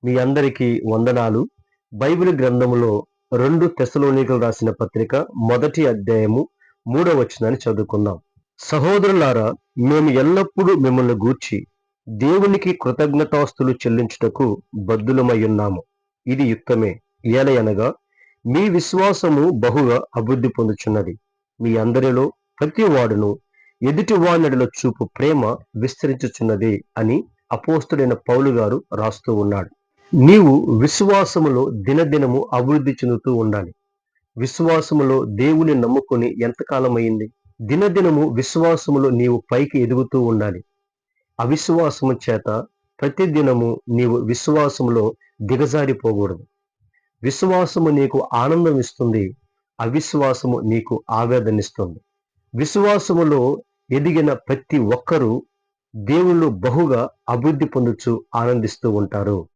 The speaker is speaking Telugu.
మీ అందరికీ వందనాలు. బైబిల్ గ్రంథములో 2 తెస్సలోనికలు రాసిన పత్రిక 1వ అధ్యాయము 3వ వచనాన్ని చదువుకుందాం. సహోదరులారా, మేము ఎల్లప్పుడూ మిమ్మల్ని గూర్చి దేవునికి కృతజ్ఞతాస్తులు చెల్లించుటకు బద్ధులమయ్యున్నాము. ఇది యుక్తమే. ఏలయనగా మీ విశ్వాసము బహుగా అభివృద్ధి పొందుచున్నది. మీ అందరిలో ప్రతి వాడును ఎదుటి వానడిలో చూపు ప్రేమ విస్తరించుచున్నది అని అపోస్తుడైన పౌలు గారు రాస్తూ ఉన్నాడు. నీవు విశ్వాసములో దినదినము అభివృద్ధి చెందుతూ ఉండాలి. విశ్వాసములో దేవుని నమ్ముకొని ఎంతకాలమైంది? దినదినము విశ్వాసములో నీవు పైకి ఎదుగుతూ ఉండాలి. అవిశ్వాసము చేత ప్రతిదినము నీవు విశ్వాసములో దిగజారిపోకూడదు. విశ్వాసము నీకు ఆనందం ఇస్తుంది, అవిశ్వాసము నీకు ఆవేదనిస్తుంది. విశ్వాసములో ఎదిగిన ప్రతి ఒక్కరూ దేవుళ్ళు బహుగా అభివృద్ధి పొందుచు ఆనందిస్తూ ఉంటారు.